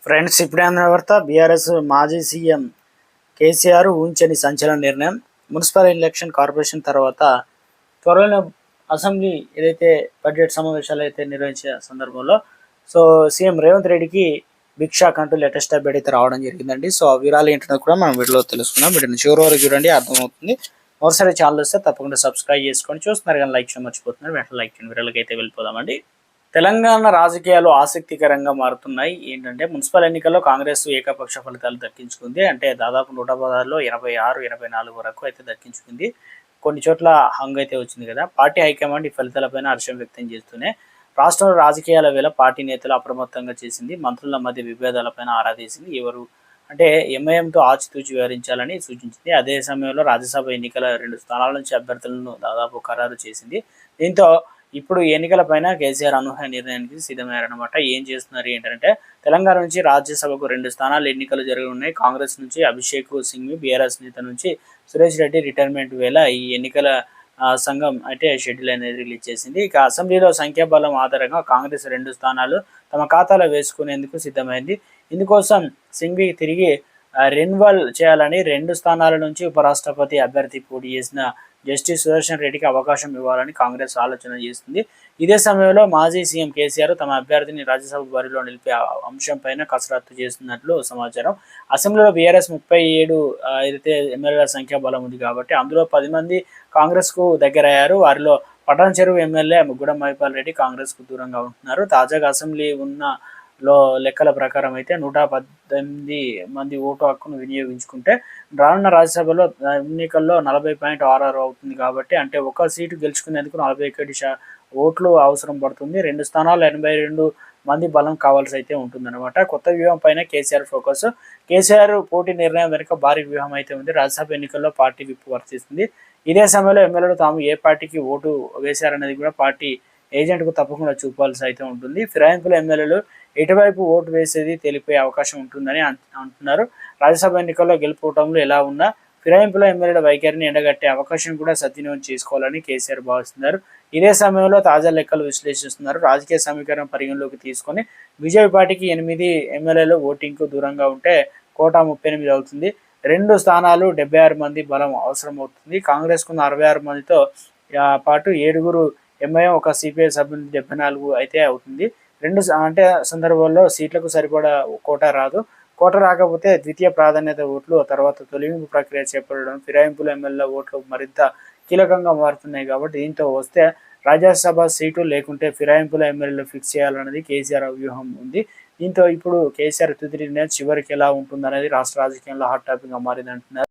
Friends, ఇప్పుడే అన్న వార్త. బీఆర్ఎస్ మాజీ సీఎం కేసీఆర్ ఊహించని సంచలన నిర్ణయం. మున్సిపల్ ఎలక్షన్ కార్పొరేషన్ తర్వాత త్వరలో అసెంబ్లీ ఏదైతే బడ్జెట్ సమావేశాలు అయితే నిర్వహించే సందర్భంలో సీఎం రేవంత్ రెడ్డికి బిగ్ షాక్ అంటూ లేటెస్ట్ అప్డేట్ అయితే రావడం జరిగిందండి. ఆ వివరాలు ఏంటనేది కూడా మనం వీడియోలో తెలుసుకుందాం. వీటిని చివరి వరకు చూడండి, అర్థమవుతుంది. మరోసారి ఛానల్ వస్తే తప్పకుండా సబ్స్క్రైబ్ చేసుకొని చూస్తున్నారు, కానీ లైక్ చేయడం మర్చిపోతున్నారు. వెంటనే లైక్ చేయండి. వివరాలకి అయితే వెళ్ళిపోదామండి. తెలంగాణ రాజకీయాలు ఆసక్తికరంగా మారుతున్నాయి. ఏంటంటే, మున్సిపల్ ఎన్నికల్లో కాంగ్రెస్ ఏకపక్ష ఫలితాలు దక్కించుకుంది. అంటే దాదాపు 116లో 26, 24 వరకు అయితే దక్కించుకుంది. కొన్ని చోట్ల హంగ్ అయితే వచ్చింది కదా. పార్టీ హైకమాండ్ ఈ ఫలితాలపైన హర్షం వ్యక్తం చేస్తూనే రాష్ట్రంలో రాజకీయాల వేళ పార్టీ నేతలు అప్రమత్తంగా చేసింది. మంత్రుల మధ్య విభేదాలపైన ఆరా తీసింది. ఎవరు అంటే ఎంఐఎంతో ఆచితూచి వివరించాలని సూచించింది. అదే సమయంలో రాజ్యసభ ఎన్నికల 2 స్థానాల నుంచి అభ్యర్థులను దాదాపు ఖరారు చేసింది. దీంతో ఇప్పుడు ఎన్నికలపైన కేసీఆర్ అనూహ్య నిర్ణయానికి సిద్ధమయ్యారనమాట. ఏం చేస్తున్నారు ఏంటంటే, తెలంగాణ నుంచి రాజ్యసభకు 2 స్థానాలు ఎన్నికలు జరగనున్నాయి. కాంగ్రెస్ నుంచి అభిషేక్ సింఘ్వి, బీఆర్ఎస్ నేత నుంచి సురేష్ రెడ్డి రిటైర్మెంట్ వేళ ఈ ఎన్నికల సంఘం అయితే షెడ్యూల్ అనేది రిలీజ్ చేసింది. ఇక అసెంబ్లీలో సంఖ్యాబలం ఆధారంగా కాంగ్రెస్ 2 స్థానాలు తమ ఖాతాలో వేసుకునేందుకు సిద్ధమైంది. ఇందుకోసం సింఘ్వి తిరిగి రెన్యువల్ చేయాలని 2 స్థానాల నుంచి ఉపరాష్ట్రపతి అభ్యర్థి పోటీ చేసిన జస్టిస్ సుదర్శన్ రెడ్డికి అవకాశం ఇవ్వాలని కాంగ్రెస్ ఆలోచన చేస్తుంది. ఇదే సమయంలో మాజీ సీఎం కేసీఆర్ తమ అభ్యర్థిని రాజ్యసభ బరిలో నిలిపే అంశంపైన కసరత్తు చేస్తున్నట్లు సమాచారం. అసెంబ్లీలో బీఆర్ఎస్ 37 ఏదైతే ఎమ్మెల్యేల సంఖ్యా బలం ఉంది కాబట్టి అందులో 10 మంది కాంగ్రెస్కు దగ్గరయ్యారు. వారిలో పటాన్ చెరువు ఎమ్మెల్యే ముగ్గుడం మహిపాల్ రెడ్డి కాంగ్రెస్కు దూరంగా ఉంటున్నారు. తాజాగా అసెంబ్లీ లెక్కల ప్రకారం అయితే 118 మంది ఓటు హక్కును వినియోగించుకుంటే రానున్న రాజ్యసభలో ఎన్నికల్లో 40.66 అవుతుంది. కాబట్టి అంటే ఒక సీటు గెలుచుకునేందుకు 41 ఓట్లు అవసరం పడుతుంది. 2 స్థానాలు 82 మంది బలం కావాల్సి అయితే ఉంటుందన్నమాట. కొత్త వ్యూహం పైన కేసీఆర్ ఫోకస్. కేసీఆర్ పోటీ నిర్ణయం వెనుక భారీ వ్యూహం అయితే ఉంది. రాజ్యసభ ఎన్నికల్లో పార్టీ విప్పు వర్తిస్తుంది. ఇదే సమయంలో ఎమ్మెల్యేలు తాము ఏ పార్టీకి ఓటు వేశారనేది కూడా పార్టీ ఏజెంట్కు తప్పకుండా చూపాల్సి అయితే ఉంటుంది. ఫిరాయింపుల ఎమ్మెల్యేలు ఎటువైపు ఓటు వేసేది తెలిపే అవకాశం ఉంటుందని అంటున్నారు. రాజ్యసభ ఎన్నికల్లో గెలుపోవటంలో ఎలా ఉన్నా ఫిరాయింపుల ఎమ్మెల్యేల వైఖరిని ఎండగట్టే అవకాశం కూడా సద్వినియోగం చేసుకోవాలని కేసీఆర్ భావిస్తున్నారు. ఇదే సమయంలో తాజా లెక్కలు విశ్లేషిస్తున్నారు. రాజకీయ సమీకరణ పరిగణలోకి తీసుకొని బీజేపీ పార్టీకి 8 ఎమ్మెల్యేలు ఓటింగ్కు దూరంగా ఉంటే కోటా 38 అవుతుంది. 2 స్థానాలు 76 మంది బలం అవసరం అవుతుంది. కాంగ్రెస్కున్న 66 మందితో పాటు 7 ఎంఐఎం, ఒక సిపిఐ సభ్యులు 74 అయితే అవుతుంది. 2 అంటే సందర్భాల్లో సీట్లకు సరిపడా కోటా రాదు. కోట రాకపోతే ద్వితీయ ప్రాధాన్యత ఓట్లు, తర్వాత తొలగింపు ప్రక్రియ చేపట్టడం, ఫిరాయింపుల ఎమ్మెల్యేల ఓట్లు మరింత కీలకంగా మారుతున్నాయి. కాబట్టి దీంతో వస్తే రాజ్యసభ సీటు, లేకుంటే ఫిరాయింపుల ఎమ్మెల్యేలు ఫిక్స్ చేయాలన్నది కేసీఆర్ వ్యూహం ఉంది. దీంతో ఇప్పుడు కేసీఆర్ తుది నిర్ణయం చివరికి ఎలా ఉంటుందనేది రాష్ట్ర రాజకీయంలో హాట్ టాపిక్గా మారిందంటున్నారు.